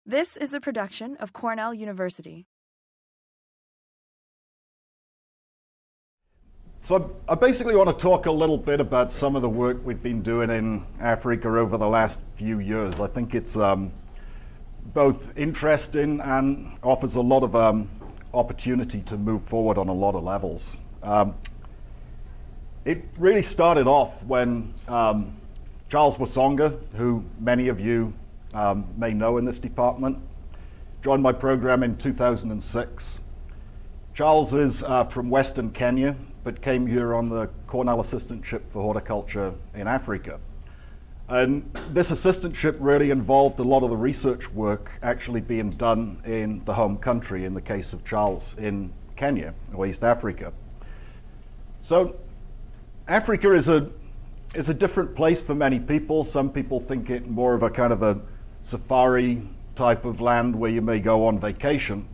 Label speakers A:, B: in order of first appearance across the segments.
A: This is a production of Cornell University.
B: So I basically want to talk a little bit about some of the work we've been doing in Africa over the last few years. I think it's both interesting and offers a lot of opportunity to move forward on a lot of levels. It really started off when Charles Wasonga, who many of you may know in this department, joined my program in 2006. Charles is from Western Kenya, but came here on the Cornell assistantship for horticulture in Africa. And this assistantship really involved a lot of the research work actually being done in the home country, in the case of Charles in Kenya, or East Africa. So Africa is a different place for many people. Some people think it more of a kind of a safari type of land where you may go on vacation,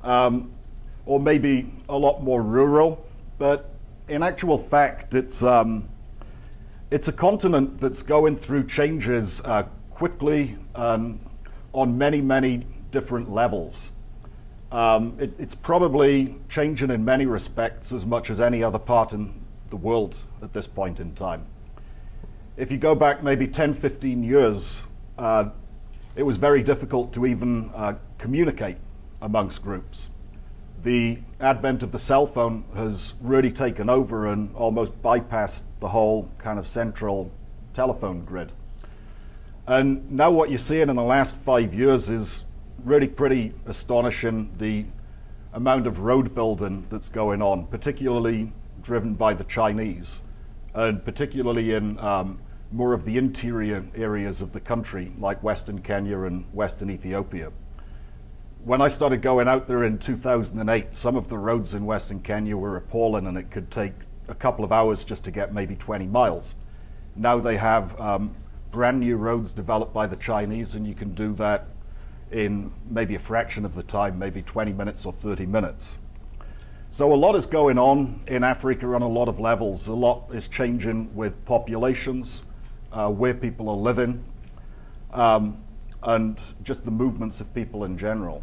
B: or maybe a lot more rural. But in actual fact, it's a continent that's going through changes quickly on many, many different levels. It's probably changing in many respects as much as any other part in the world at this point in time. If you go back maybe 10, 15 years, it was very difficult to even communicate amongst groups. The advent of the cell phone has really taken over and almost bypassed the whole kind of central telephone grid. And now what you're seeing in the last 5 years is really pretty astonishing, the amount of road building that's going on, particularly driven by the Chinese, and particularly in more of the interior areas of the country, like Western Kenya and Western Ethiopia. When I started going out there in 2008, some of the roads in Western Kenya were appalling, and it could take a couple of hours just to get maybe 20 miles. Now they have brand new roads developed by the Chinese, and you can do that in maybe a fraction of the time, maybe 20 minutes or 30 minutes. So a lot is going on in Africa on a lot of levels. A lot is changing with populations, where people are living, and just the movements of people in general.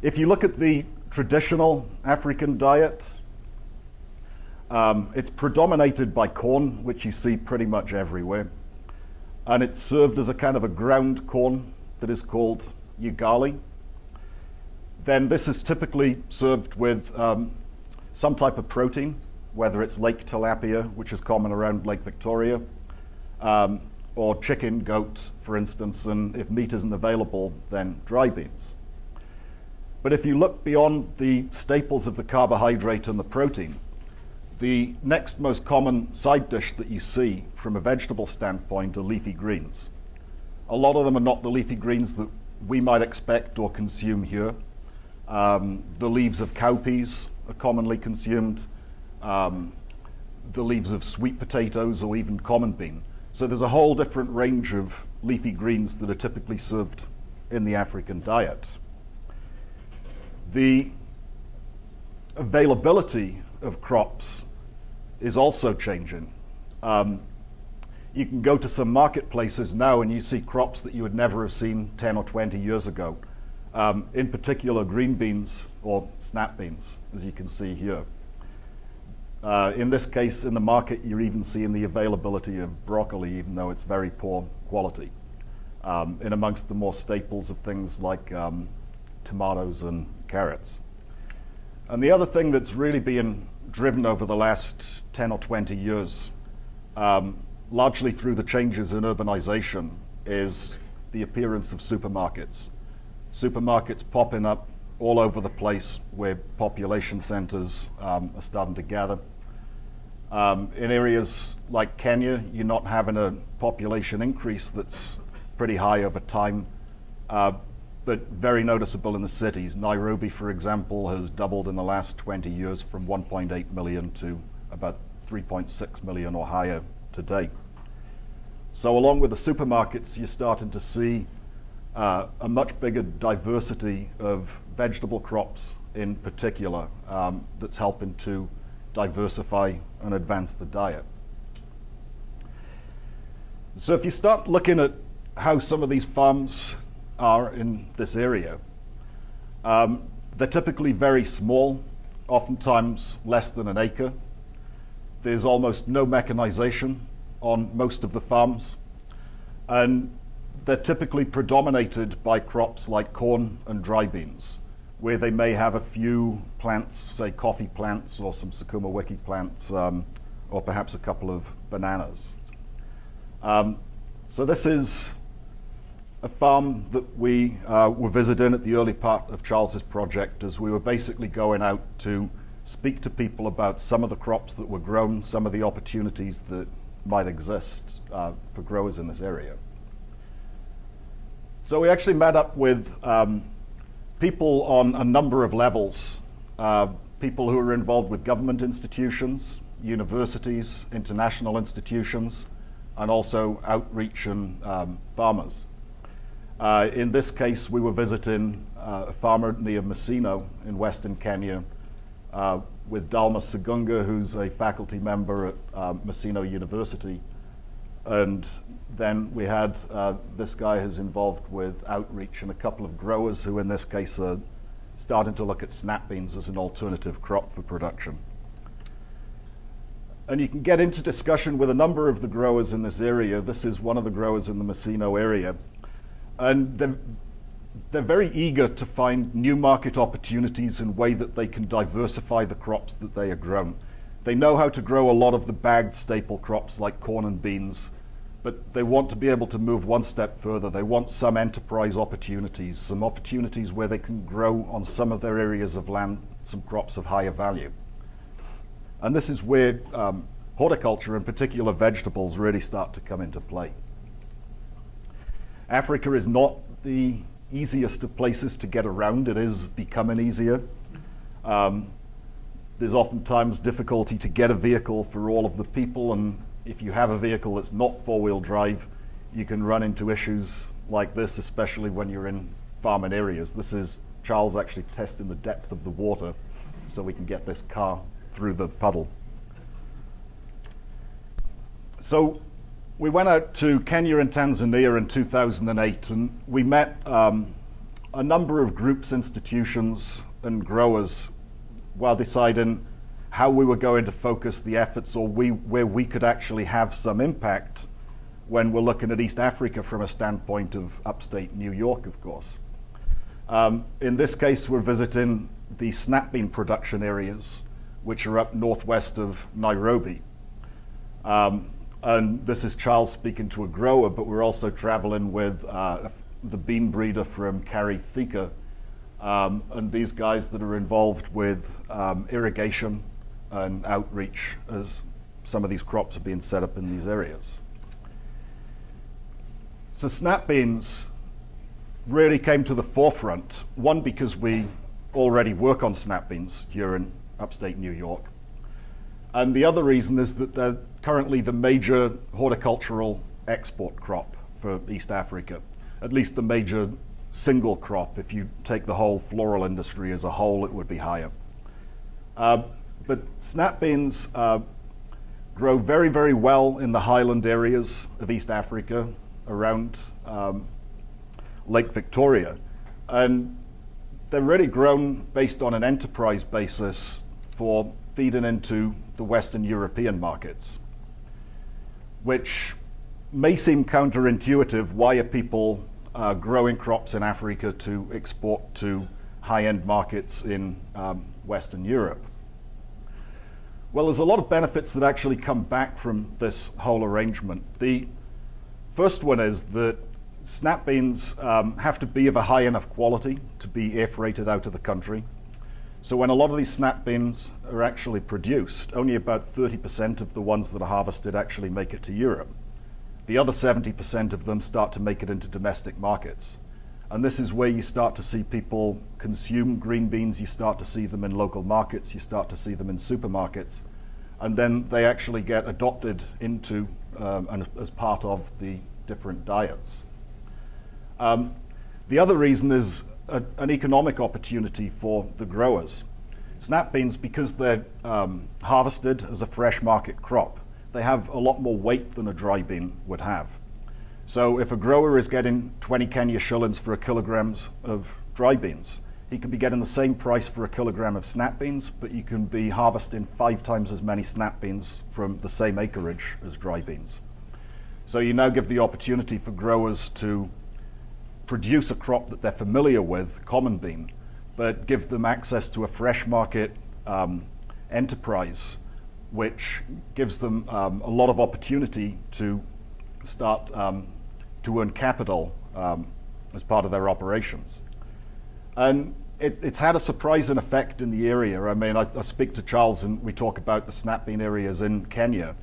B: If you look at the traditional African diet, it's predominated by corn, which you see pretty much everywhere. And it's served as a kind of a ground corn that is called ugali. Then this is typically served with some type of protein, whether it's lake tilapia, which is common around Lake Victoria, or chicken, goat, for instance, and if meat isn't available, then dry beans. But if you look beyond the staples of the carbohydrate and the protein, the next most common side dish that you see from a vegetable standpoint are leafy greens. A lot of them are not the leafy greens that we might expect or consume here. The leaves of cowpeas are commonly consumed, the leaves of sweet potatoes or even common bean. So there's a whole different range of leafy greens that are typically served in the African diet. The availability of crops is also changing. You can go to some marketplaces now and you see crops that you would never have seen 10 or 20 years ago. In particular, green beans or snap beans, as you can see here. In this case, in the market, you're even seeing the availability of broccoli, even though it's very poor quality, in amongst the more staples of things like tomatoes and carrots. And the other thing that's really been driven over the last 10 or 20 years, largely through the changes in urbanization, is the appearance of supermarkets. Supermarkets popping up all over the place where population centers are starting to gather. In areas like Kenya, you're not having a population increase that's pretty high over time, but very noticeable in the cities. Nairobi, for example, has doubled in the last 20 years from 1.8 million to about 3.6 million or higher today. So along with the supermarkets, you're starting to see a much bigger diversity of vegetable crops in particular, that's helping to diversify and advance the diet. So if you start looking at how some of these farms are in this area. They're typically very small, oftentimes less than an acre. There's almost no mechanization on most of the farms, and they're typically predominated by crops like corn and dry beans, where they may have a few plants, say coffee plants or some Sakuma wiki plants, or perhaps a couple of bananas. So this is a farm that we were visiting at the early part of Charles's project, as we were basically going out to speak to people about some of the crops that were grown, some of the opportunities that might exist for growers in this area. So we actually met up with people on a number of levels, people who are involved with government institutions, universities, international institutions, and also outreach and farmers. In this case, we were visiting a farmer near Masino in western Kenya with Dalma Sagunga, who's a faculty member at Masino University. And then we had this guy who's involved with outreach and a couple of growers who in this case are starting to look at snap beans as an alternative crop for production. And you can get into discussion with a number of the growers in this area. This is one of the growers in the Masino area. And they're very eager to find new market opportunities in a way that they can diversify the crops that they are grown. They know how to grow a lot of the bagged staple crops like corn and beans, but they want to be able to move one step further. They want some enterprise opportunities, some opportunities where they can grow on some of their areas of land some crops of higher value. And this is where horticulture, in particular vegetables, really start to come into play. Africa is not the easiest of places to get around. It is becoming easier. There's oftentimes difficulty to get a vehicle for all of the people, and if you have a vehicle that's not four-wheel drive, you can run into issues like this, especially when you're in farming areas. This is Charles actually testing the depth of the water so we can get this car through the puddle. So we went out to Kenya and Tanzania in 2008, and we met a number of groups, institutions, and growers while deciding how we were going to focus the efforts, or where we could actually have some impact when we're looking at East Africa from a standpoint of upstate New York, of course. In this case, we're visiting the snap bean production areas, which are up northwest of Nairobi. And this is Charles speaking to a grower, but we're also traveling with the bean breeder from Kari Thika, and these guys that are involved with irrigation and outreach as some of these crops are being set up in these areas. So snap beans really came to the forefront, one because we already work on snap beans here in upstate New York, and the other reason is that they're currently the major horticultural export crop for East Africa, at least the major single crop. If you take the whole floral industry as a whole, it would be higher. But snap beans grow very, very well in the highland areas of East Africa around Lake Victoria. And they're really grown based on an enterprise basis for feeding into the Western European markets, which may seem counterintuitive. Why are people growing crops in Africa to export to high-end markets in Western Europe? Well, there's a lot of benefits that actually come back from this whole arrangement. The first one is that snap beans have to be of a high enough quality to be air freighted out of the country. So when a lot of these snap beans are actually produced, only about 30% of the ones that are harvested actually make it to Europe. The other 70% of them start to make it into domestic markets. And this is where you start to see people consume green beans. You start to see them in local markets. You start to see them in supermarkets. And then they actually get adopted into and as part of the different diets. The other reason is an economic opportunity for the growers. Snap beans, because they're harvested as a fresh market crop, they have a lot more weight than a dry bean would have. So if a grower is getting 20 Kenya shillings for a kilogram of dry beans, he could be getting the same price for a kilogram of snap beans, but you can be harvesting 5 times as many snap beans from the same acreage as dry beans. So you now give the opportunity for growers to produce a crop that they're familiar with, common bean, but give them access to a fresh market enterprise, which gives them a lot of opportunity to start to earn capital as part of their operations. And it's had a surprising effect in the area. I mean, I speak to Charles and we talk about the snap bean areas in Kenya,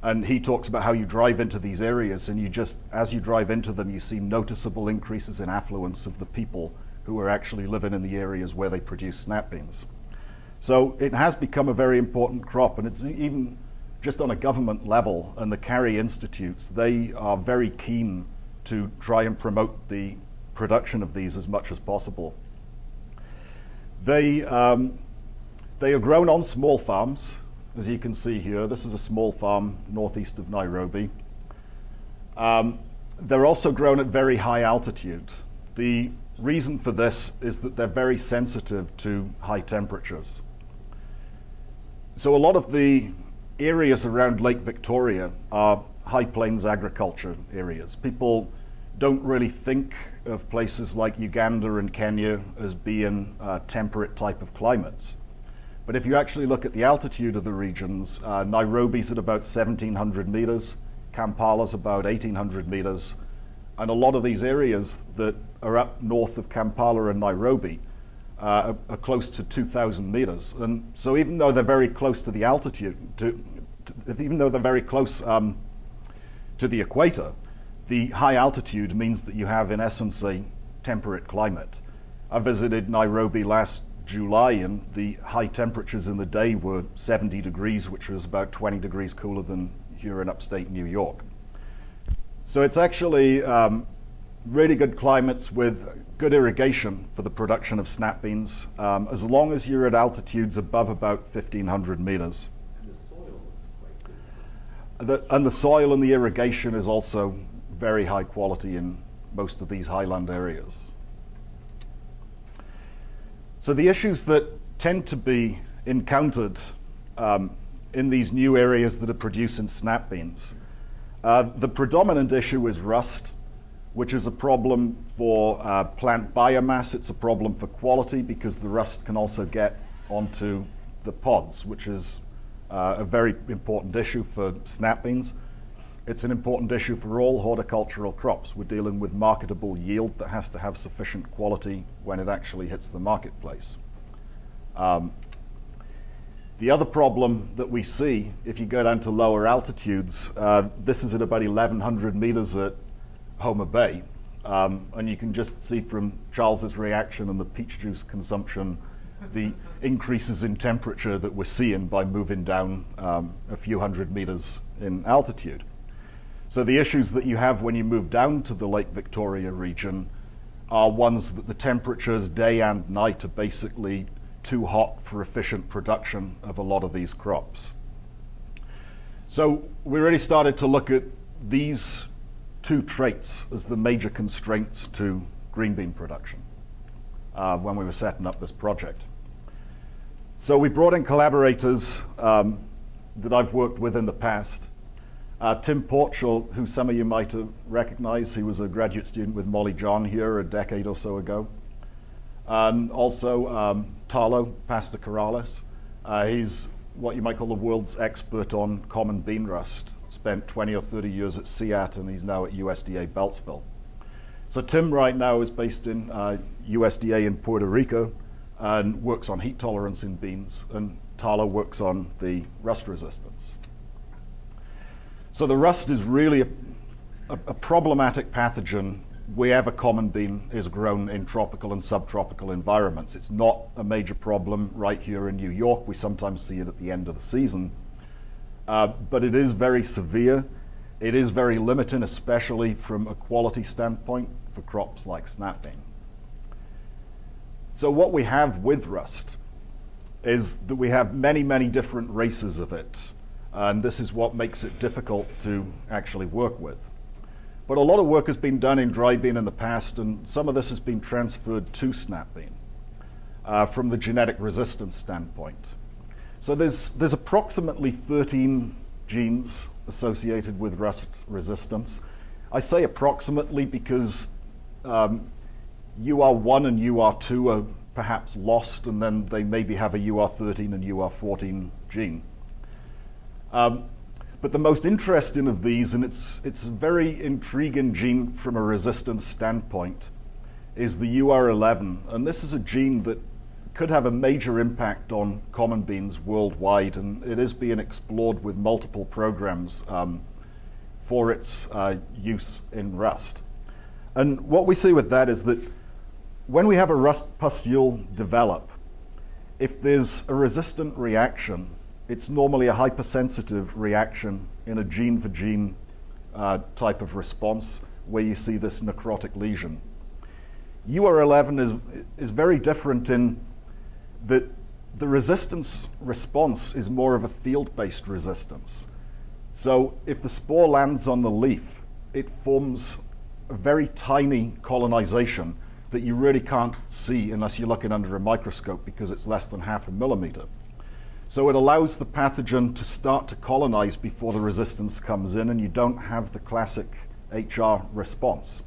B: and he talks about how you drive into these areas and you just, as you drive into them, you see noticeable increases in affluence of the people who are actually living in the areas where they produce snap beans. So it has become a very important crop, and it's even just on a government level, and the Carey Institutes, they are very keen to try and promote the production of these as much as possible. They are grown on small farms, as you can see here. This is a small farm northeast of Nairobi. They're also grown at very high altitude. The reason for this is that they're very sensitive to high temperatures. So a lot of the areas around Lake Victoria are high plains agriculture areas. People don't really think of places like Uganda and Kenya as being temperate type of climates. But if you actually look at the altitude of the regions, Nairobi's at about 1,700 meters, Kampala's about 1,800 meters, and a lot of these areas that are up north of Kampala and Nairobi are close to 2,000 meters. And so even though they're very close to the altitude, even though they're very close to the equator, the high altitude means that you have, in essence, a temperate climate. I visited Nairobi last July, and the high temperatures in the day were 70 degrees, which was about 20 degrees cooler than here in upstate New York. So it's actually really good climates with good irrigation for the production of snap beans, as long as you're at altitudes above about 1,500 meters.
C: And the soil looks quite good.
B: And the soil and the irrigation is also very high quality in most of these highland areas. So the issues that tend to be encountered in these new areas that are producing snap beans, the predominant issue is rust, which is a problem for plant biomass. It's a problem for quality because the rust can also get onto the pods, which is a very important issue for snap beans. It's an important issue for all horticultural crops. We're dealing with marketable yield that has to have sufficient quality when it actually hits the marketplace. The other problem that we see if you go down to lower altitudes, this is at about 1,100 meters at Homa Bay, and you can just see from Charles's reaction and the peach juice consumption the increases in temperature that we're seeing by moving down a few hundred meters in altitude. So the issues that you have when you move down to the Lake Victoria region are ones that the temperatures day and night are basically too hot for efficient production of a lot of these crops. So we really started to look at these two traits as the major constraints to green bean production when we were setting up this project. So we brought in collaborators that I've worked with in the past. Tim Porchel, who some of you might have recognized, he was a graduate student with Molly John here a decade or so ago. And also Talo Correlates. He's what you might call the world's expert on common bean rust. Spent 20 or 30 years at SEAT, and he's now at USDA Beltsville. So Tim right now is based in USDA in Puerto Rico and works on heat tolerance in beans, and Talo works on the rust resistance. So the rust is really a problematic pathogen wherever common bean is grown in tropical and subtropical environments. It's not a major problem right here in New York. We sometimes see it at the end of the season. But it is very severe. It is very limiting, especially from a quality standpoint for crops like snap bean. So what we have with rust is that we have many, many different races of it. And this is what makes it difficult to actually work with. But a lot of work has been done in dry bean in the past, and some of this has been transferred to snap bean from the genetic resistance standpoint. So there's approximately 13 genes associated with rust resistance. I say approximately because UR1 and UR2 are perhaps lost, and then they maybe have a UR13 and UR14 gene. But the most interesting of these, and it's a very intriguing gene from a resistance standpoint, is the UR11. And this is a gene that could have a major impact on common beans worldwide, and it is being explored with multiple programs for its use in rust. And what we see with that is that when we have a rust pustule develop, if there's a resistant reaction, it's normally a hypersensitive reaction in a gene-for-gene type of response where you see this necrotic lesion. UR11 is very different in that the resistance response is more of a field-based resistance. So if the spore lands on the leaf, it forms a very tiny colonization that you really can't see unless you're looking under a microscope because it's less than 0.5 millimeter. So it allows the pathogen to start to colonize before the resistance comes in, and you don't have the classic HR response.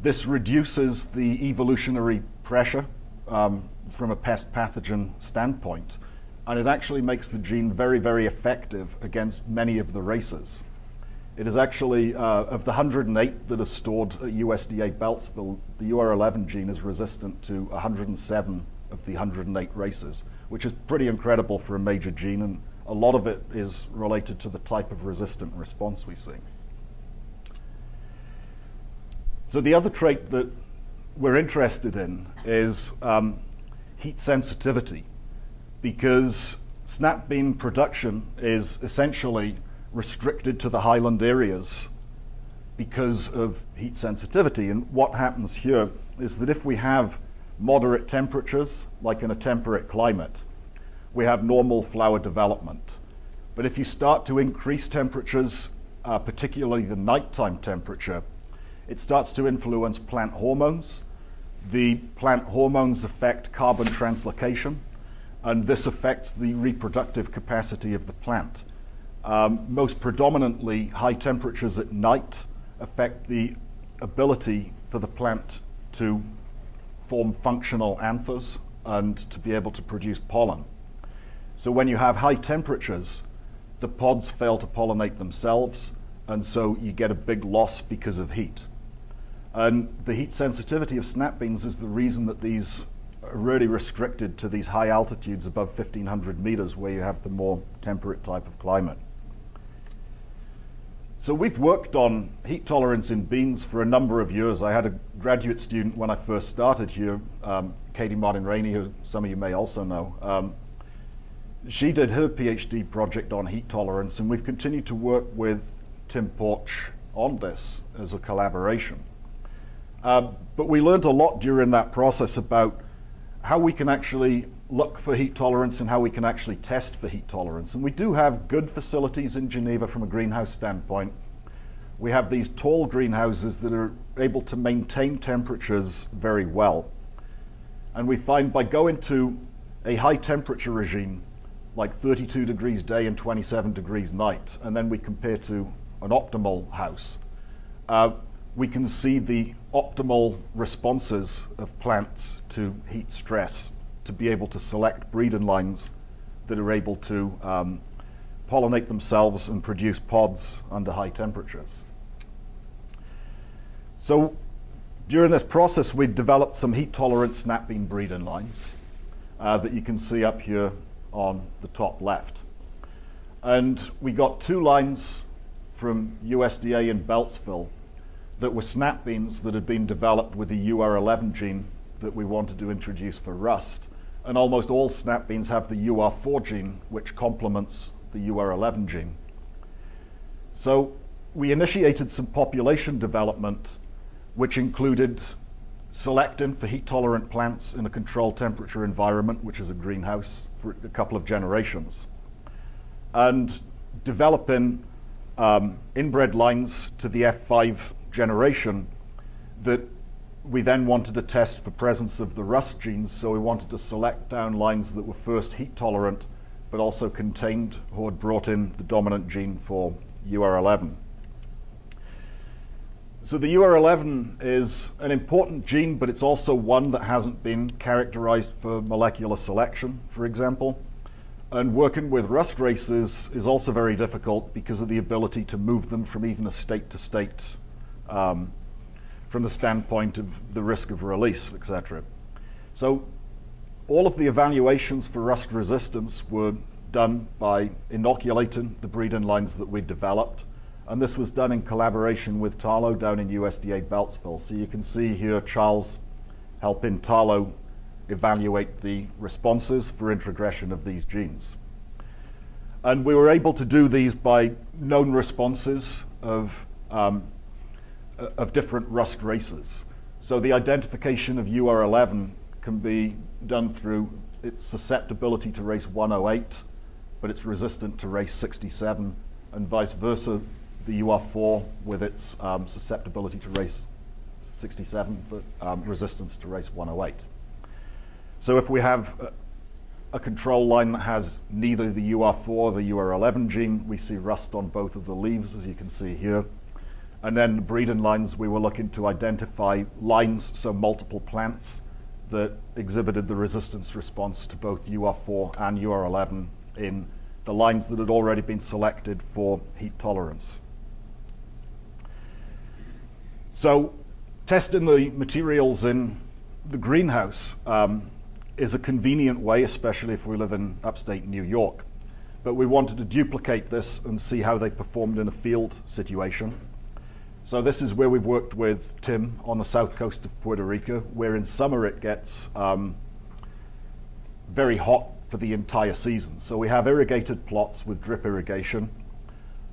B: This reduces the evolutionary pressure from a pest pathogen standpoint, and it actually makes the gene very, very effective against many of the races. It is actually, of the 108 that are stored at USDA Beltsville, the UR11 gene is resistant to 107 of the 108 races, which is pretty incredible for a major gene, and a lot of it is related to the type of resistant response we see. So the other trait that we're interested in is heat sensitivity, because snap bean production is essentially restricted to the highland areas because of heat sensitivity. And what happens here is that if we have moderate temperatures, like in a temperate climate, we have normal flower development. But if you start to increase temperatures, particularly the nighttime temperature, it starts to influence plant hormones. The plant hormones affect carbon translocation, and this affects the reproductive capacity of the plant. Most predominantly, high temperatures at night affect the ability for the plant to form functional anthers and to be able to produce pollen. So when you have high temperatures, the pods fail to pollinate themselves, and so you get a big loss because of heat. And the heat sensitivity of snap beans is the reason that these are really restricted to these high altitudes above 1,500 meters where you have the more temperate type of climate. So we've worked on heat tolerance in beans for a number of years. I had a graduate student when I first started here, Katie Martin-Rainey, who some of you may also know. She did her PhD project on heat tolerance, and we've continued to work with Tim Porch on this as a collaboration. But we learned a lot during that process about how we can actually look for heat tolerance and how we can actually test for heat tolerance. And we do have good facilities in Geneva from a greenhouse standpoint. We have these tall greenhouses that are able to maintain temperatures very well. And we find by going to a high temperature regime, like 32 degrees day and 27 degrees night, and then we compare to an optimal house, we can see the optimal responses of plants to heat stress to be able to select breeding lines that are able to pollinate themselves and produce pods under high temperatures. So during this process, we developed some heat-tolerant snap bean breeding lines that you can see up here on the top left. And we got 2 lines from USDA in Beltsville that were snap beans that had been developed with the UR11 gene that we wanted to introduce for rust. And almost all snap beans have the UR4 gene, which complements the UR11 gene. So we initiated some population development, which included selecting for heat-tolerant plants in a controlled temperature environment, which is a greenhouse, for a couple of generations, and developing inbred lines to the F5 generation that we then wanted to test for presence of the rust genes, so we wanted to select down lines that were first heat tolerant but also contained or had brought in the dominant gene for UR11. So the UR11 is an important gene, but it's also one that hasn't been characterized for molecular selection, for example. And working with rust races is also very difficult because of the ability to move them from even a state to state, from the standpoint of the risk of release, etc. So all of the evaluations for rust resistance were done by inoculating the breeding lines that we developed. And this was done in collaboration with Tarlow down in USDA Beltsville. So you can see here Charles helping Tarlow evaluate the responses for introgression of these genes. And we were able to do these by known responses of different rust races. So the identification of UR11 can be done through its susceptibility to race 108, but it's resistant to race 67, and vice versa, the UR4 with its susceptibility to race 67, but resistance to race 108. So if we have a control line that has neither the UR4 or the UR11 gene, we see rust on both of the leaves, as you can see here. And then the breeding lines, we were looking to identify lines, so multiple plants, that exhibited the resistance response to both UR4 and UR11 in the lines that had already been selected for heat tolerance. So testing the materials in the greenhouse is a convenient way, especially if we live in upstate New York. But we wanted to duplicate this and see how they performed in a field situation. So this is where we've worked with Tim on the south coast of Puerto Rico, where in summer it gets very hot for the entire season. So we have irrigated plots with drip irrigation,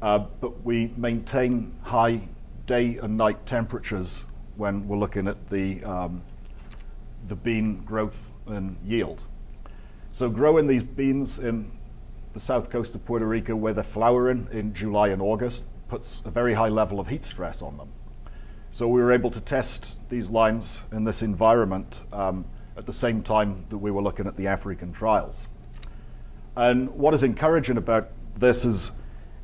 B: but we maintain high day and night temperatures when we're looking at the bean growth and yield. So growing these beans in the south coast of Puerto Rico, where they're flowering in July and August, puts a very high level of heat stress on them. So we were able to test these lines in this environment at the same time that we were looking at the African trials. And what is encouraging about this is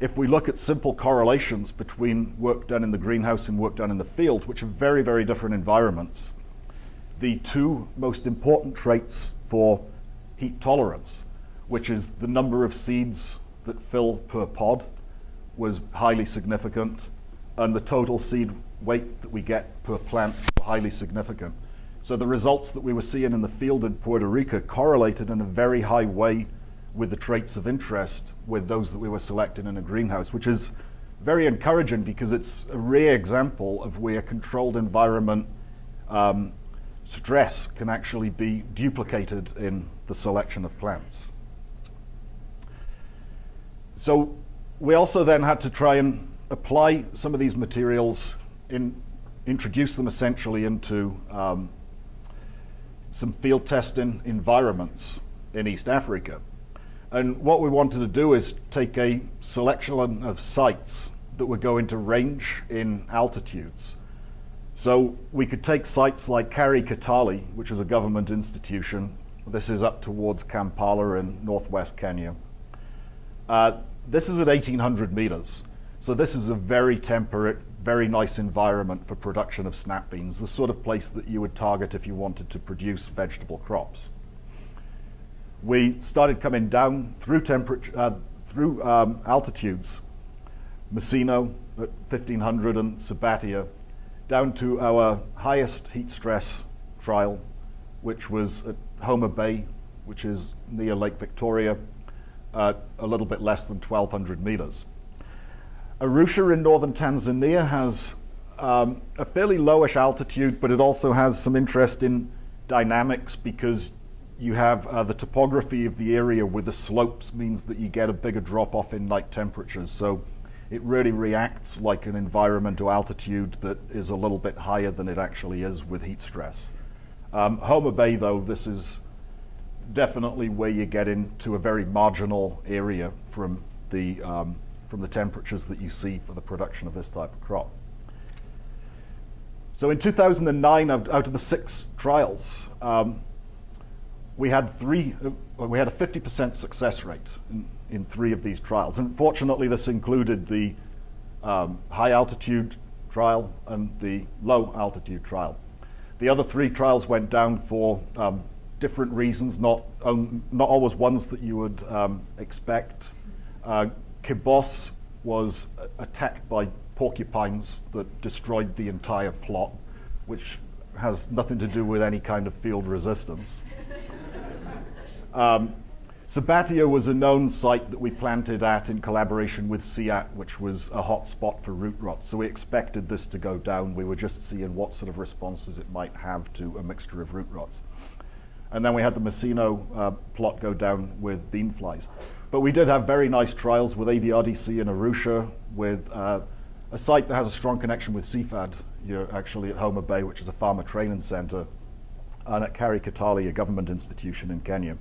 B: if we look at simple correlations between work done in the greenhouse and work done in the field, which are very, very different environments, the two most important traits for heat tolerance, which is the number of seeds that fill per pod, was highly significant, and the total seed weight that we get per plant was highly significant. So the results that we were seeing in the field in Puerto Rico correlated in a very high way with the traits of interest with those that we were selecting in a greenhouse, which is very encouraging because it's a rare example of where controlled environment stress can actually be duplicated in the selection of plants. So we also then had to try and apply some of these materials, introduce them essentially into some field testing environments in East Africa. And what we wanted to do is take a selection of sites that were going to range in altitudes. So we could take sites like Kari Kitale, which is a government institution. This is up towards Kampala in northwest Kenya. This is at 1,800 meters. So this is a very temperate, very nice environment for production of snap beans, the sort of place that you would target if you wanted to produce vegetable crops. We started coming down through altitudes, Messino at 1,500 and Sabatia, down to our highest heat stress trial, which was at Homa Bay, which is near Lake Victoria, a little bit less than 1,200 meters. Arusha in northern Tanzania has a fairly lowish altitude, but it also has some interesting dynamics because you have the topography of the area with the slopes means that you get a bigger drop off in night temperatures. So it really reacts like an environmental altitude that is a little bit higher than it actually is with heat stress. Homa Bay, though, this is definitely where you get into a very marginal area from the from the temperatures that you see for the production of this type of crop. So in 2009, out of the 6 trials, we had a 50% success rate in 3 of these trials. And fortunately, this included the high altitude trial and the low altitude trial. The other 3 trials went down for different reasons, not always ones that you would expect. Kibos was attacked by porcupines that destroyed the entire plot, which has nothing to do with any kind of field resistance. Sabatier was a known site that we planted at in collaboration with SEAT, which was a hot spot for root rot. So we expected this to go down. We were just seeing what sort of responses it might have to a mixture of root rots. And then we had the Messino plot go down with bean flies. But we did have very nice trials with AVRDC in Arusha, with a site that has a strong connection with CFAD. You're actually at Homa Bay, which is a farmer training center, and at Kari Kitale, a government institution in Kenya.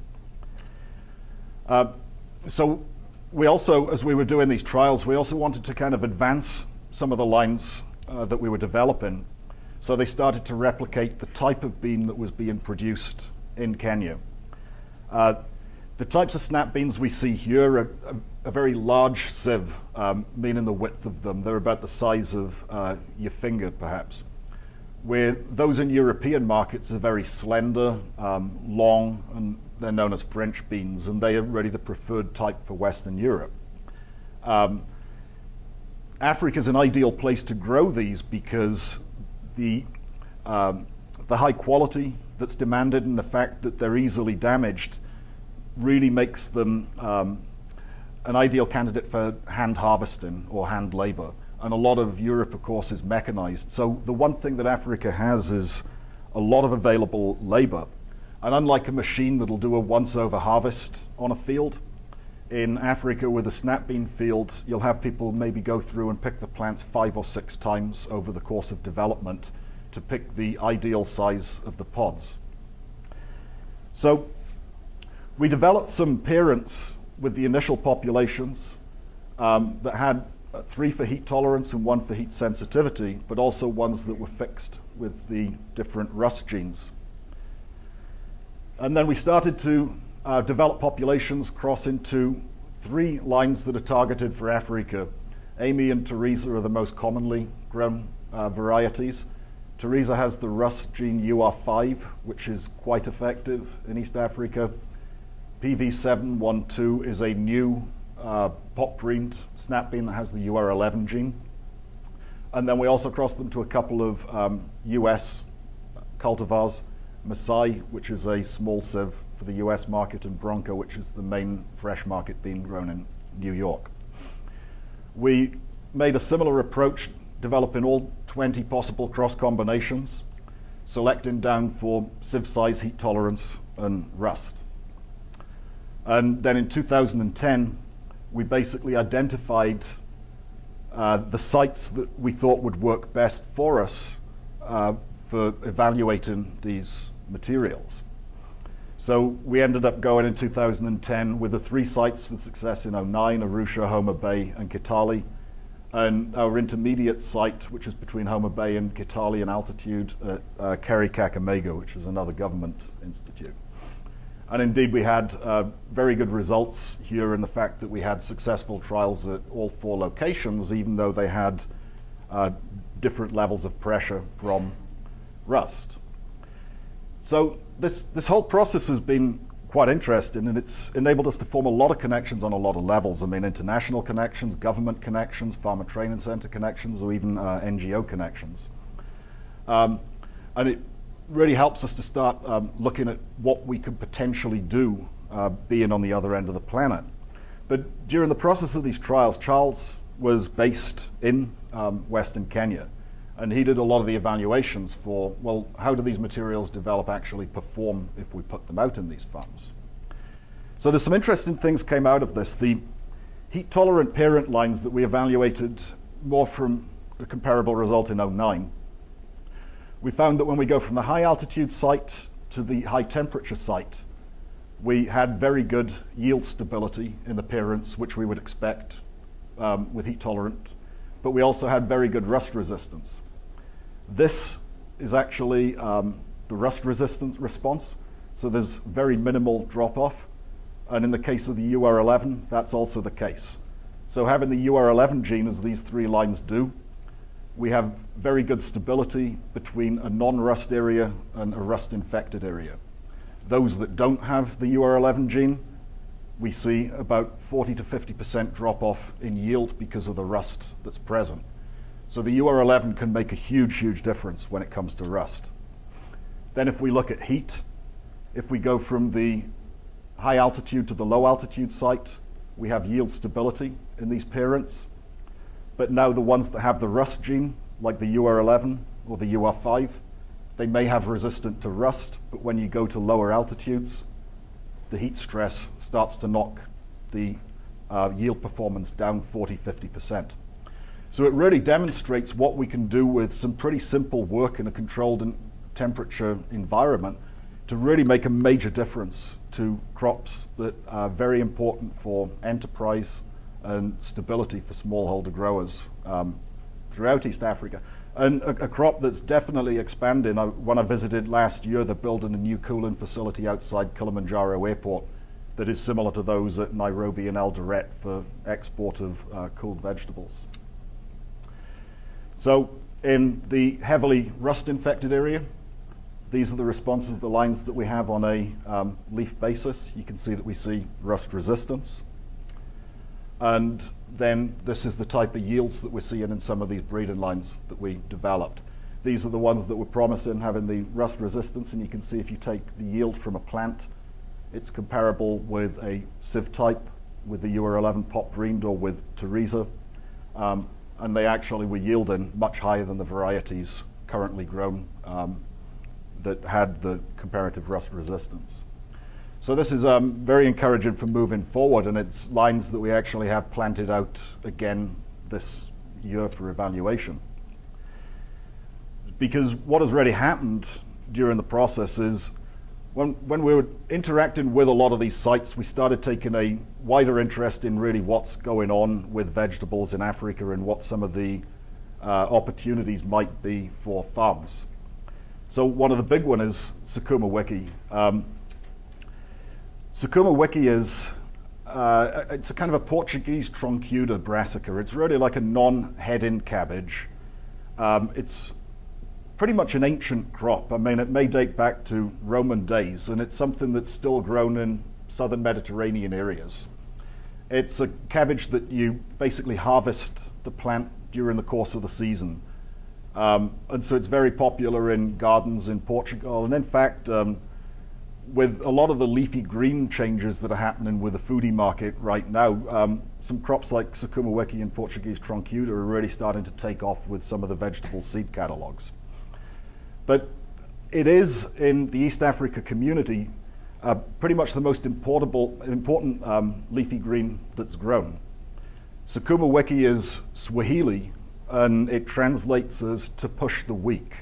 B: So we also, as we were doing these trials, we also wanted to kind of advance some of the lines that we were developing. So they started to replicate the type of bean that was being produced in Kenya. The types of snap beans we see here are a very large sieve, meaning the width of them. They're about the size of your finger, perhaps. Where those in European markets are very slender, long, and they're known as French beans, and they are really the preferred type for Western Europe. Africa is an ideal place to grow these because the high quality that's demanded and the fact that they're easily damaged really makes them an ideal candidate for hand harvesting or hand labor. And a lot of Europe, of course, is mechanized. So the one thing that Africa has is a lot of available labor. And unlike a machine that'll do a once-over harvest on a field, in Africa with a snap bean field, you'll have people maybe go through and pick the plants 5 or 6 times over the course of development to pick the ideal size of the pods. So we developed some parents with the initial populations that had 3 for heat tolerance and 1 for heat sensitivity, but also ones that were fixed with the different rust genes. And then we started to develop populations cross into 3 lines that are targeted for Africa. Amy and Teresa are the most commonly grown varieties. Teresa has the rust gene UR5, which is quite effective in East Africa. PV712 is a new pop-breed snap bean that has the UR11 gene. And then we also crossed them to a couple of US cultivars, Masai, which is a small sieve for the US market, and Bronco, which is the main fresh market bean grown in New York. We made a similar approach, developing all 20 possible cross combinations, selecting down for sieve size, heat tolerance, and rust. And then in 2010, we basically identified the sites that we thought would work best for us for evaluating these materials. So we ended up going in 2010 with the 3 sites with success in 09, Arusha, Homa Bay, and Kitale. And our intermediate site, which is between Homa Bay and Kitale in altitude, Keri Kakamega, which is another government institute. And indeed, we had very good results here in the fact that we had successful trials at all 4 locations, even though they had different levels of pressure from rust. So this whole process has been quite interesting, and it's enabled us to form a lot of connections on a lot of levels. I mean, international connections, government connections, farmer training center connections, or even NGO connections. And it really helps us to start looking at what we could potentially do being on the other end of the planet. But during the process of these trials, Charles was based in Western Kenya, and he did a lot of the evaluations for, well, how do these materials develop actually perform if we put them out in these farms? So there's some interesting things came out of this. The heat-tolerant parent lines that we evaluated more from a comparable result in 09, we found that when we go from the high-altitude site to the high-temperature site, we had very good yield stability in the parents, which we would expect with heat tolerant, but we also had very good rust resistance. This is actually the rust resistance response, so there's very minimal drop-off, and in the case of the UR11, that's also the case. So having the UR11 gene, as these three lines do, we have very good stability between a non-rust area and a rust-infected area. Those that don't have the UR11 gene, we see about 40 to 50% drop-off in yield because of the rust that's present. So the UR11 can make a huge, huge difference when it comes to rust. Then if we look at heat, if we go from the high altitude to the low altitude site, we have yield stability in these parents. But now the ones that have the rust gene, like the UR11 or the UR5, they may have resistant to rust, but when you go to lower altitudes, the heat stress starts to knock the yield performance down 40–50%. So it really demonstrates what we can do with some pretty simple work in a controlled temperature environment to really make a major difference to crops that are very important for enterprise and stability for smallholder growers throughout East Africa. And a crop that's definitely expanding. When I visited last year, they're building a new cooling facility outside Kilimanjaro Airport that is similar to those at Nairobi and Eldoret for export of cooled vegetables. So in the heavily rust-infected area, these are the responses of the lines that we have on a leaf basis. You can see that we see rust resistance. And then this is the type of yields that we're seeing in some of these breeding lines that we developed. These are the ones that were promising, having the rust resistance, and you can see if you take the yield from a plant, it's comparable with a sieve type, with the UR11 pop greened, or with Teresa, and they actually were yielding much higher than the varieties currently grown that had the comparative rust resistance. So this is very encouraging for moving forward, and it's lines that we actually have planted out again this year for evaluation. Because what has really happened during the process is when we were interacting with a lot of these sites, we started taking a wider interest in really what's going on with vegetables in Africa and what some of the opportunities might be for farms. So one of the big ones is Sukuma wiki. Sukuma wiki is it's a kind of a Portuguese truncuda brassica. It's really like a non-head-in cabbage. It's pretty much an ancient crop. I mean, it may date back to Roman days, and it's something that's still grown in southern Mediterranean areas. It's a cabbage that you basically harvest the plant during the course of the season. And so it's very popular in gardens in Portugal. And in fact, with a lot of the leafy green changes that are happening with the foodie market right now, some crops like Sukuma wiki and Portuguese truncuda are really starting to take off with some of the vegetable seed catalogs. But it is, in the East Africa community, pretty much the most important leafy green that's grown. Sukuma wiki is Swahili, and it translates as to push the weak,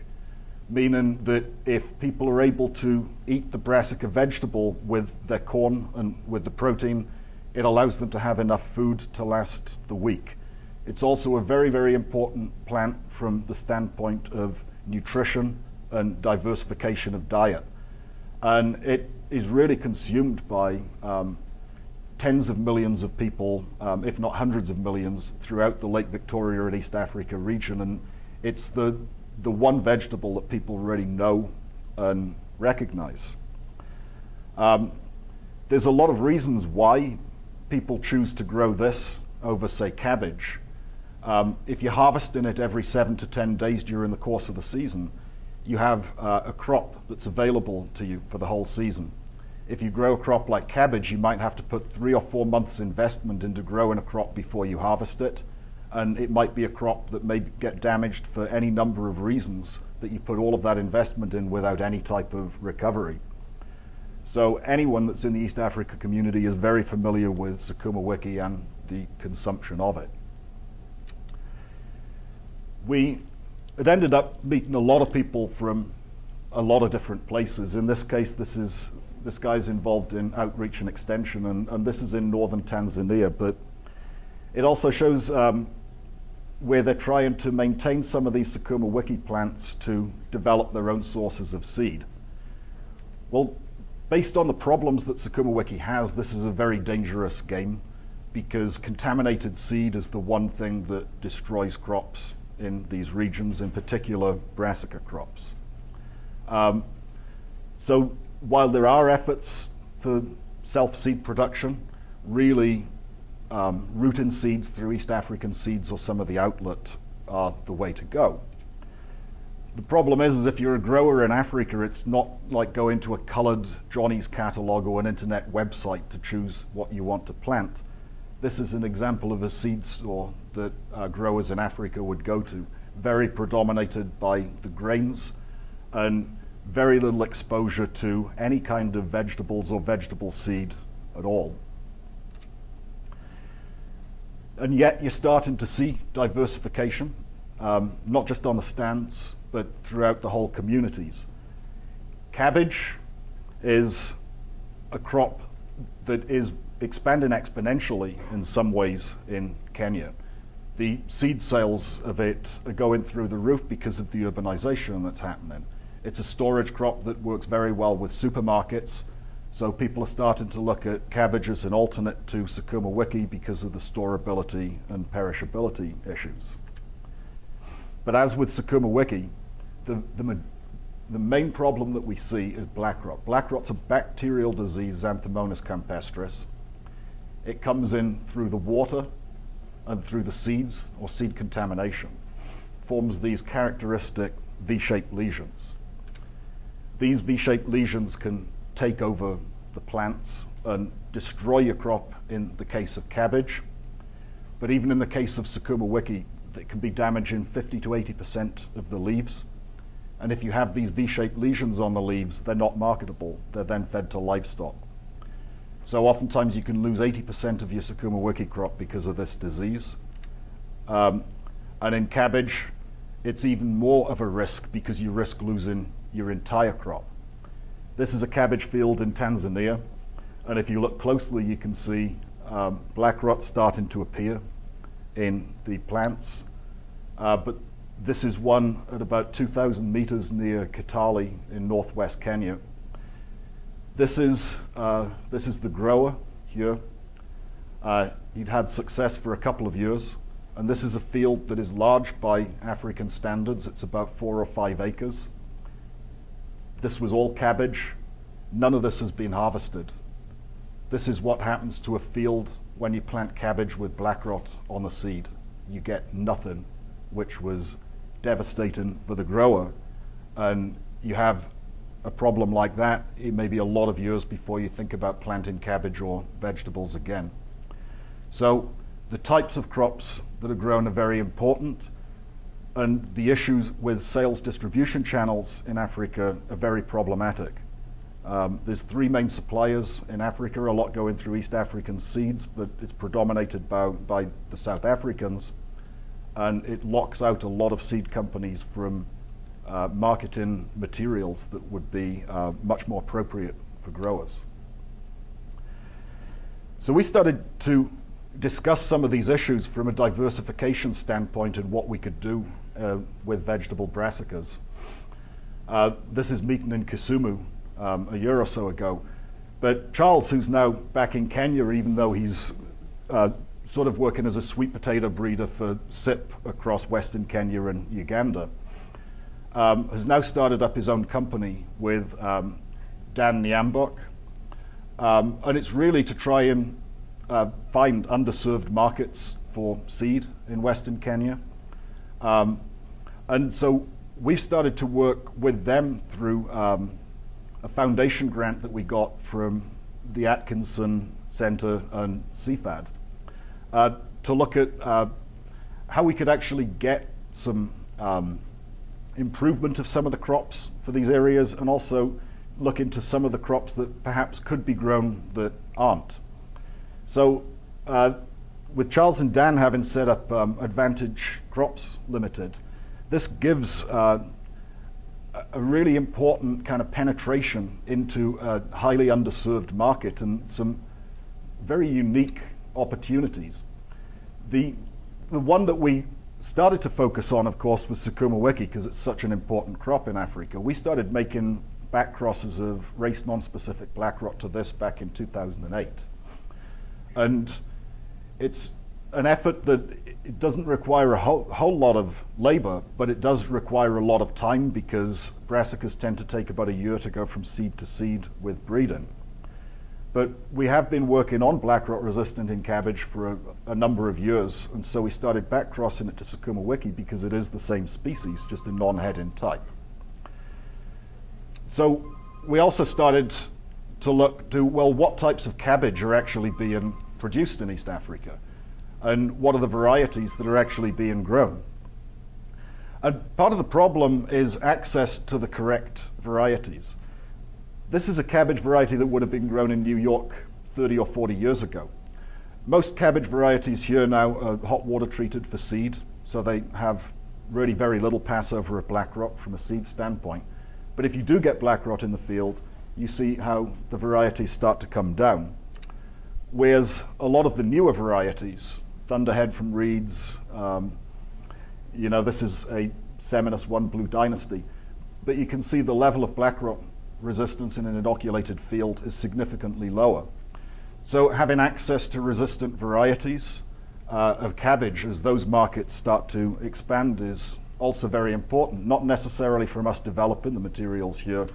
B: meaning that if people are able to eat the brassica vegetable with their corn and with the protein, it allows them to have enough food to last the week. It's also a very, very important plant from the standpoint of nutrition and diversification of diet. And it is really consumed by tens of millions of people, if not hundreds of millions, throughout the Lake Victoria and East Africa region. And it's the one vegetable that people really know and recognize. There's a lot of reasons why people choose to grow this over, say, cabbage. If you're harvesting it every 7 to 10 days during the course of the season, you have a crop that's available to you for the whole season. If you grow a crop like cabbage, you might have to put 3 or 4 months investment into growing a crop before you harvest it. And it might be a crop that may get damaged for any number of reasons that you put all of that investment in without any type of recovery. So anyone that's in the East Africa community is very familiar with Sukuma wiki and the consumption of it. It ended up meeting a lot of people from a lot of different places. In this case, this guy's involved in outreach and extension, and this is in northern Tanzania, but It also shows where they're trying to maintain some of these Sakuma wiki plants to develop their own sources of seed. Well, based on the problems that Sakuma wiki has, this is a very dangerous game because contaminated seed is the one thing that destroys crops in these regions, in particular brassica crops. So while there are efforts for self-seed production, really root-in seeds through East African seeds or some of the outlet are the way to go. The problem is if you're a grower in Africa, it's not like going to a colored Johnny's catalog or an internet website to choose what you want to plant. This is an example of a seed store that growers in Africa would go to, very predominated by the grains and very little exposure to any kind of vegetables or vegetable seed at all. And yet you're starting to see diversification, not just on the stands, but throughout the whole communities. Cabbage is a crop that is expanding exponentially in some ways in Kenya. The seed sales of it are going through the roof because of the urbanization that's happening. It's a storage crop that works very well with supermarkets. So people are starting to look at cabbage as an alternate to Sakuma wiki because of the storability and perishability issues. But as with Sakuma wiki, the main problem that we see is black rot. Black rot's a bacterial disease, Xanthomonas campestris. It comes in through the water and through the seeds or seed contamination, forms these characteristic V-shaped lesions. These V-shaped lesions can take over the plants and destroy your crop in the case of cabbage. But even in the case of Sakuma wiki, it can be damaging 50 to 80% of the leaves. And if you have these V-shaped lesions on the leaves, they're not marketable. They're then fed to livestock. So oftentimes you can lose 80% of your Sakuma wiki crop because of this disease. And in cabbage, it's even more of a risk because you risk losing your entire crop. This is a cabbage field in Tanzania, and if you look closely, you can see black rot starting to appear in the plants. But this is one at about 2,000 meters near Kitale in northwest Kenya. This is the grower here. He'd had success for a couple of years, and this is a field that is large by African standards. It's about 4 or 5 acres. This was all cabbage. None of this has been harvested. This is what happens to a field when you plant cabbage with black rot on the seed. You get nothing, which was devastating for the grower. And you have a problem like that, it may be a lot of years before you think about planting cabbage or vegetables again. So the types of crops that are grown are very important. And the issues with sales distribution channels in Africa are very problematic. There's 3 main suppliers in Africa, a lot going through East African seeds, but it's predominated by the South Africans, and it locks out a lot of seed companies from marketing materials that would be much more appropriate for growers. So we started to discuss some of these issues from a diversification standpoint and what we could do with vegetable brassicas. This is meeting in Kisumu a year or so ago. But Charles, who's now back in Kenya, even though he's sort of working as a sweet potato breeder for SIP across Western Kenya and Uganda, has now started up his own company with Dan Nyambok. And it's really to try and find underserved markets for seed in Western Kenya. And so we've started to work with them through a foundation grant that we got from the Atkinson Center and CFAD to look at how we could actually get some improvement of some of the crops for these areas, and also look into some of the crops that perhaps could be grown that aren't. So with Charles and Dan having set up Advantage Crops Limited, this gives a really important kind of penetration into a highly underserved market and some very unique opportunities. The one that we started to focus on, of course, was Sukuma wiki, because it's such an important crop in Africa. We started making back crosses of race non-specific black rot to this back in 2008. And it's an effort that it doesn't require a whole lot of labor, but it does require a lot of time, because brassicas tend to take about a year to go from seed to seed with breeding. But we have been working on black rot resistant in cabbage for a number of years, and so we started back crossing it to Sukuma wiki because it is the same species, just a non-head-in type. So we also started to look to, well, what types of cabbage are actually being produced in East Africa, and what are the varieties that are actually being grown. And part of the problem is access to the correct varieties. This is a cabbage variety that would have been grown in New York 30 or 40 years ago. Most cabbage varieties here now are hot water treated for seed, so they have really very little passover of black rot from a seed standpoint. But if you do get black rot in the field, you see how the varieties start to come down. Whereas a lot of the newer varieties, Thunderhead from Reeds, this is a Seminus 1 Blue Dynasty, but you can see the level of black rot resistance in an inoculated field is significantly lower. So having access to resistant varieties of cabbage as those markets start to expand is also very important, not necessarily from us developing the materials here,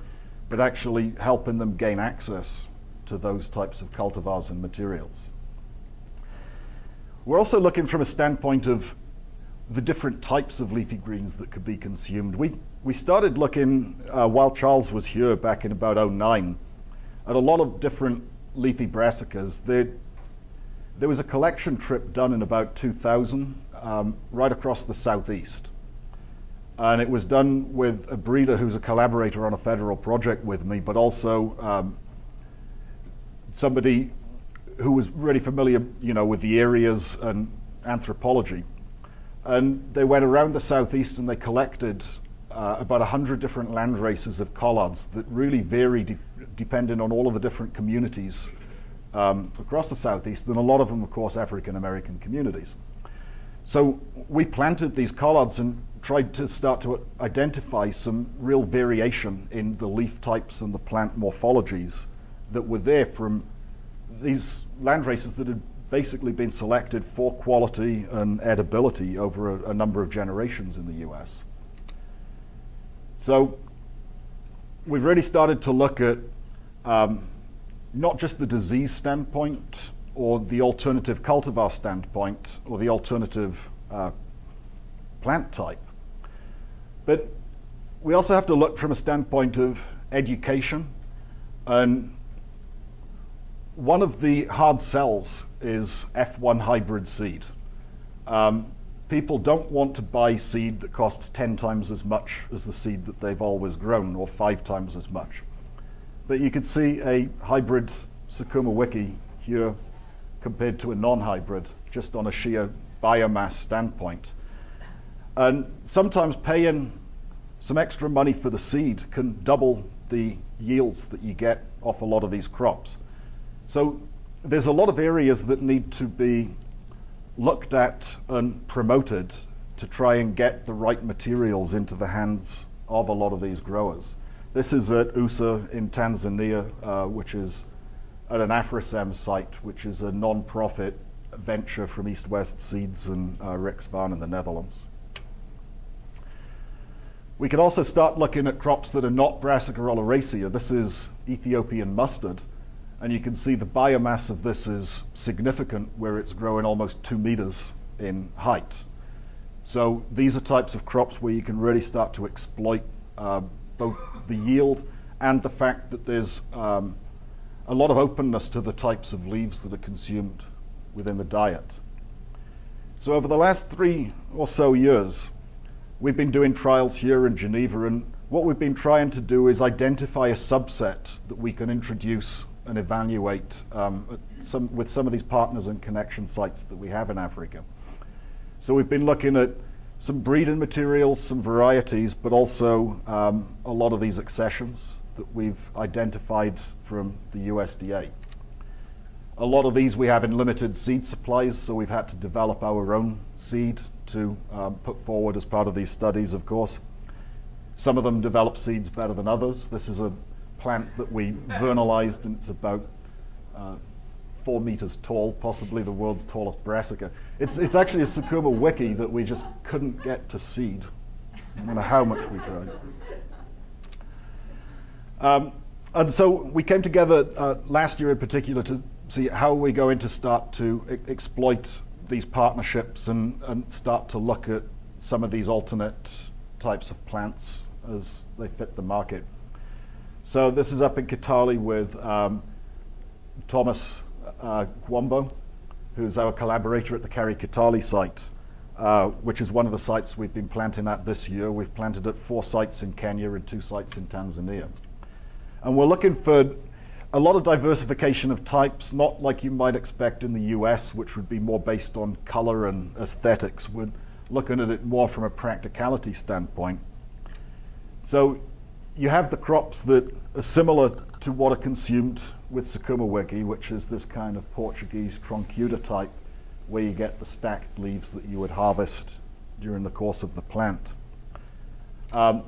B: but actually helping them gain access to those types of cultivars and materials. We're also looking from a standpoint of the different types of leafy greens that could be consumed. We started looking, while Charles was here back in about 2009, at a lot of different leafy brassicas. There was a collection trip done in about 2000 right across the southeast. And it was done with a breeder who's a collaborator on a federal project with me, but also somebody who was really familiar, with the areas and anthropology. And they went around the southeast and they collected about 100 different land races of collards that really vary depending on all of the different communities across the southeast, and a lot of them, of course, African American communities. So we planted these collards and tried to start to identify some real variation in the leaf types and the plant morphologies that were there from these land races that had basically been selected for quality and edibility over a number of generations in the US. So we've really started to look at not just the disease standpoint or the alternative cultivar standpoint or the alternative plant type, but we also have to look from a standpoint of education. And one of the hard sells is F1 hybrid seed. People don't want to buy seed that costs 10 times as much as the seed that they've always grown, or 5 times as much. But you can see a hybrid Sukuma wiki here compared to a non-hybrid, just on a sheer biomass standpoint. And sometimes paying some extra money for the seed can double the yields that you get off a lot of these crops. So there's a lot of areas that need to be looked at and promoted to try and get the right materials into the hands of a lot of these growers. This is at USA in Tanzania, which is at an AfriSem site, which is a non-profit venture from East West Seeds and Riksvan in the Netherlands. We could also start looking at crops that are not Brassica oleracea. This is Ethiopian mustard. And you can see the biomass of this is significant, where it's growing almost 2 meters in height. So these are types of crops where you can really start to exploit both the yield and the fact that there's a lot of openness to the types of leaves that are consumed within the diet. So over the last 3 or so years, we've been doing trials here in Geneva, and what we've been trying to do is identify a subset that we can introduce and evaluate with some of these partners and connection sites that we have in Africa. So we've been looking at some breeding materials, some varieties, but also a lot of these accessions that we've identified from the USDA. A lot of these we have in limited seed supplies, so we've had to develop our own seed to put forward as part of these studies, of course. Some of them develop seeds better than others. This is a plant that we vernalized, and it's about 4 meters tall, possibly the world's tallest brassica. It's actually a Sakuma wiki that we just couldn't get to seed, no matter how much we tried. And so we came together last year in particular to see how we're going to start to exploit these partnerships and start to look at some of these alternate types of plants as they fit the market. So this is up in Kitale with Thomas Gwombo, who's our collaborator at the Kerry Kitale site, which is one of the sites we've been planting at this year. We've planted at 4 sites in Kenya and 2 sites in Tanzania. And we're looking for a lot of diversification of types, not like you might expect in the US, which would be more based on color and aesthetics. We're looking at it more from a practicality standpoint. So you have the crops that are similar to what are consumed with Sakuma wiki, which is this kind of Portuguese truncuta type, where you get the stacked leaves that you would harvest during the course of the plant. But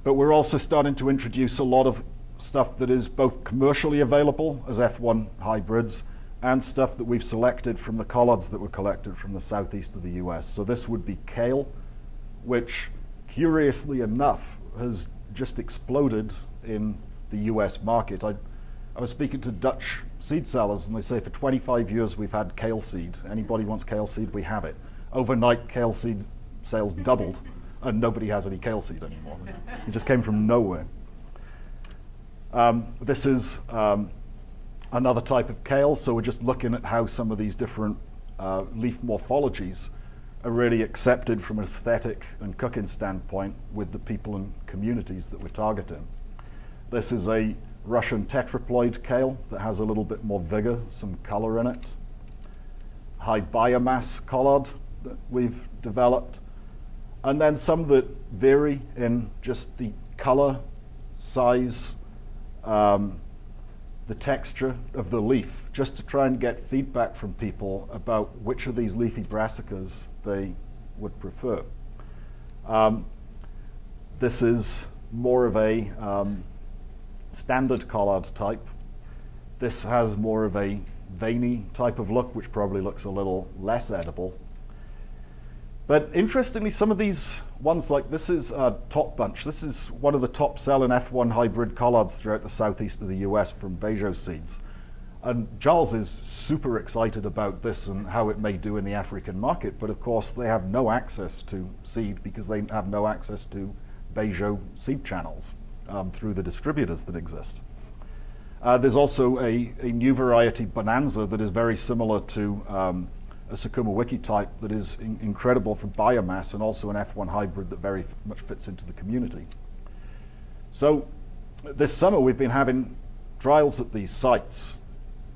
B: we're also starting to introduce a lot of stuff that is both commercially available as F1 hybrids and stuff that we've selected from the collards that were collected from the southeast of the US. So this would be kale, which curiously enough has just exploded in the US market. I was speaking to Dutch seed sellers, and they say for 25 years we've had kale seed. Anybody wants kale seed, we have it. Overnight, kale seed sales doubled, and nobody has any kale seed anymore. It just came from nowhere. This is another type of kale, so we're just looking at how some of these different leaf morphologies are really accepted from an aesthetic and cooking standpoint with the people and communities that we're targeting. This is a Russian tetraploid kale that has a little bit more vigor, some color in it. High biomass collard that we've developed. And then some that vary in just the color, size, the texture of the leaf, just to try and get feedback from people about which of these leafy brassicas they would prefer. This is more of a standard collard type. This has more of a veiny type of look, which probably looks a little less edible. But interestingly, some of these ones, like this is Top Bunch. This is one of the top selling F1 hybrid collards throughout the southeast of the US from Bejo seeds. And Giles is super excited about this and how it may do in the African market, but of course they have no access to seed because they have no access to Bejo seed channels through the distributors that exist. There's also a new variety, Bonanza, that is very similar to a Sakuma wiki type that is incredible for biomass, and also an F1 hybrid that very much fits into the community. So this summer we've been having trials at these sites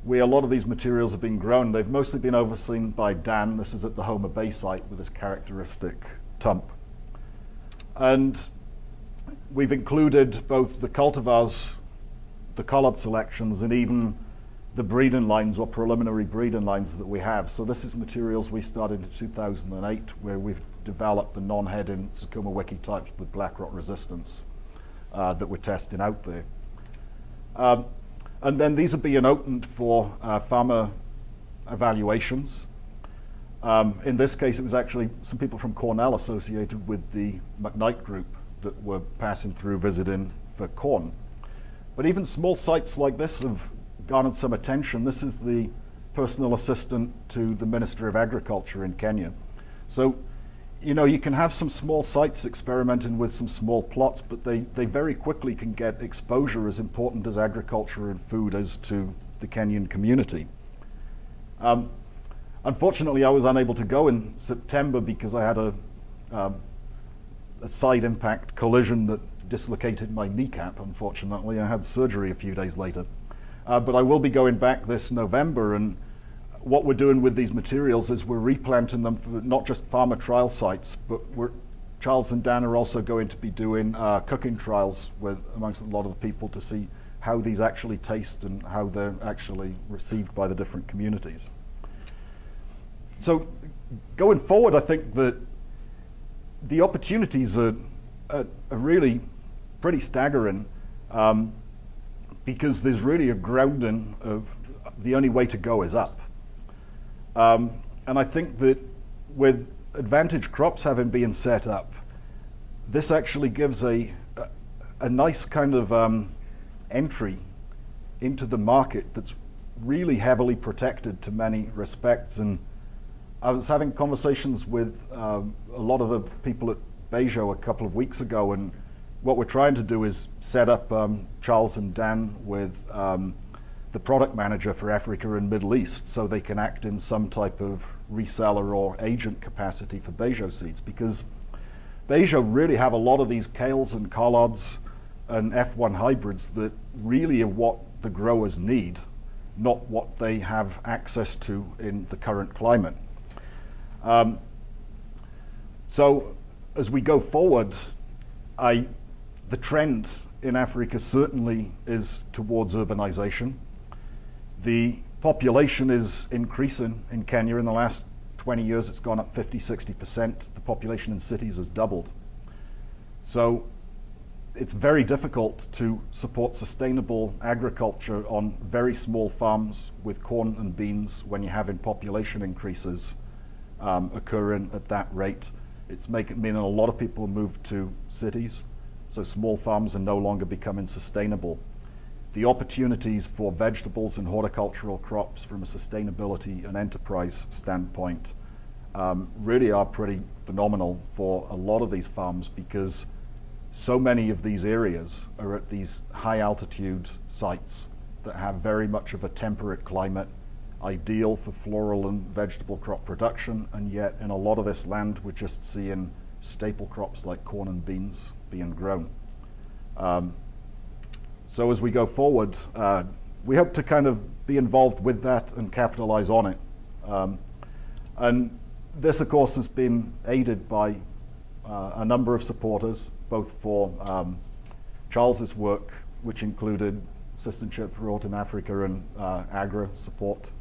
B: where a lot of these materials have been grown. They've mostly been overseen by Dan. This is at the Homer Bay site with this characteristic tump. And we've included both the cultivars, the collard selections, and even the breeding lines or preliminary breeding lines that we have. So this is materials we started in 2008, where we've developed the non-heading Sakuma wiki types with black rot resistance that we're testing out there. And then these are being opened for farmer evaluations. In this case, it was actually some people from Cornell associated with the McKnight group that were passing through visiting for corn. But even small sites like this have garnered some attention. This is the personal assistant to the Minister of Agriculture in Kenya. So, you know, you can have some small sites experimenting with some small plots, but they very quickly can get exposure as important as agriculture and food is to the Kenyan community. Unfortunately, I was unable to go in September because I had a side impact collision that dislocated my kneecap, unfortunately. I had surgery a few days later. But I will be going back this November, and what we're doing with these materials is we're replanting them for not just farmer trial sites, but Charles and Dan are also going to be doing cooking trials with amongst a lot of the people to see how these actually taste and how they're actually received by the different communities. So going forward, I think that the opportunities are really pretty staggering, because there's really a grounding of the only way to go is up. And I think that with advantage crops having been set up, this actually gives a nice kind of entry into the market that's really heavily protected to many respects. And I was having conversations with a lot of the people at Bejo a couple of weeks ago, and what we're trying to do is set up Charles and Dan with the product manager for Africa and Middle East, so they can act in some type of reseller or agent capacity for Bejo seeds, because Bejo really have a lot of these kales and collards and F1 hybrids that really are what the growers need, not what they have access to in the current climate. So as we go forward, the trend in Africa certainly is towards urbanization. The population is increasing in Kenya. In the last 20 years, it's gone up 50–60%. The population in cities has doubled. So it's very difficult to support sustainable agriculture on very small farms with corn and beans when you're having population increases occurring at that rate. It's meaning a lot of people move to cities, so small farms are no longer becoming sustainable. The opportunities for vegetables and horticultural crops from a sustainability and enterprise standpoint really are pretty phenomenal for a lot of these farms, because so many of these areas are at these high altitude sites that have very much of a temperate climate, ideal for floral and vegetable crop production, and yet in a lot of this land we're just seeing staple crops like corn and beans being grown. So as we go forward, we hope to kind of be involved with that and capitalize on it. And this, of course, has been aided by a number of supporters, both for Charles's work, which included Assistantship for Autumn Africa and AGRA Support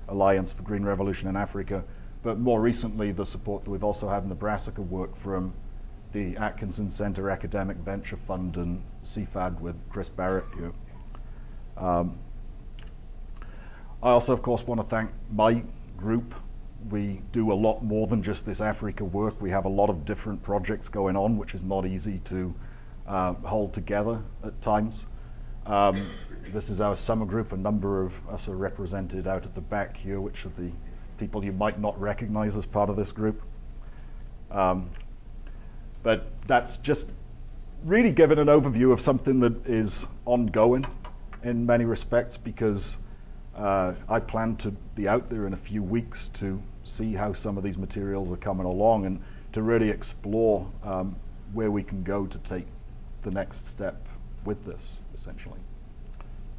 B: Alliance for Green Revolution in Africa, but more recently the support that we've also had in the Brassica work from the Atkinson Center Academic Venture Fund and CFAD with Chris Barrett here. I also, of course, want to thank my group. We do a lot more than just this Africa work. We have a lot of different projects going on, which is not easy to hold together at times. This is our summer group. A number of us are represented out at the back here, which are the people you might not recognize as part of this group. But that's just really giving an overview of something that is ongoing in many respects, because I plan to be out there in a few weeks to see how some of these materials are coming along and to really explore where we can go to take the next step with this, essentially.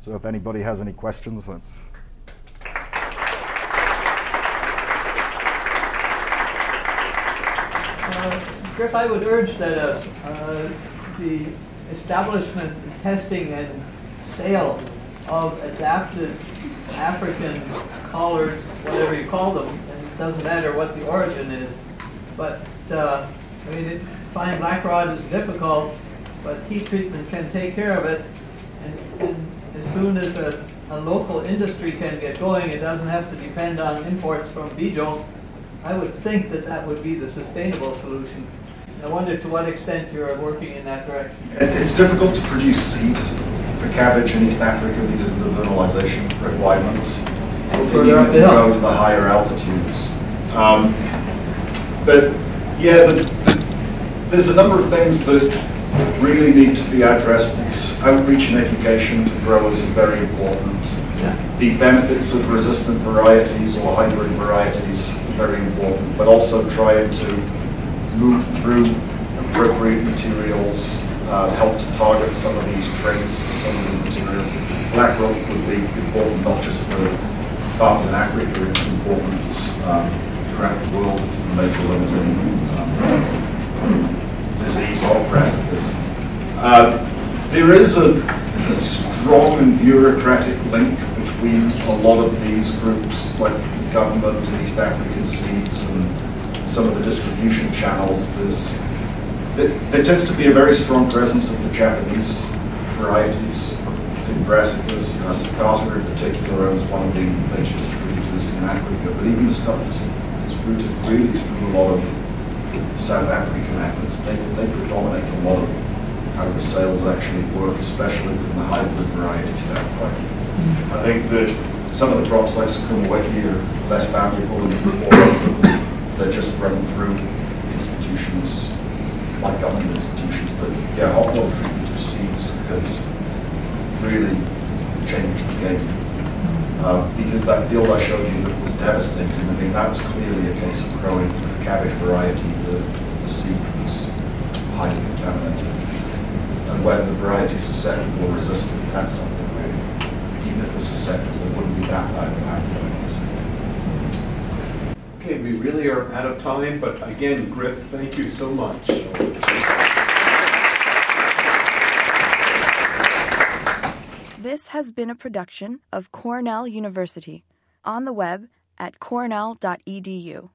B: So if anybody has any questions, let's...
D: Griff, I would urge that the establishment, testing, and sale of adapted African collards, whatever you call them, and it doesn't matter what the origin is, but I mean, fine black rod is difficult, but heat treatment can take care of it, and as soon as a local industry can get going, it doesn't have to depend on imports from Bejo. I would think that that would be the sustainable solution. I wonder to what extent you're working in that direction.
B: It's difficult to produce seed for cabbage in East Africa because of the vernalization requirements.
D: Further up the hill.
B: Go to the higher altitudes. But yeah, there's a number of things that really need to be addressed. It's outreach and education to growers is very important. Yeah. The benefits of resistant varieties or hybrid varieties are very important, but also trying to move through appropriate materials, help to target some of these traits for some of the materials. Black rope would be important not just for farms in Africa, it's important throughout the world. It's the major limiting disease or precipice. There is a
E: strong and bureaucratic link between a lot of these groups, like government and East African seeds and some of the distribution channels. There tends to be a very strong presence of the Japanese varieties in brassicas. Sakata in particular owns one of the major distributors in Africa, but even the stuff that's rooted really through a lot of South African efforts, they predominate a lot of how the sales actually work, especially from the hybrid variety standpoint. I think that some of the crops like Sukumaweki are less valuable and more open. They're just run through institutions like government institutions, but yeah, hot water treatment of seeds could really change the game. Because that field I showed you that was devastating, I mean, that was clearly a case of growing a cabbage variety. The seed was highly contaminated. And when the variety is susceptible or resistant, that's something where even if it was susceptible, it wouldn't be that bad of an outcome.
C: Okay, we really are out of time, but again, Griff, thank you so much.
A: This has been a production of Cornell University, on the web at cornell.edu.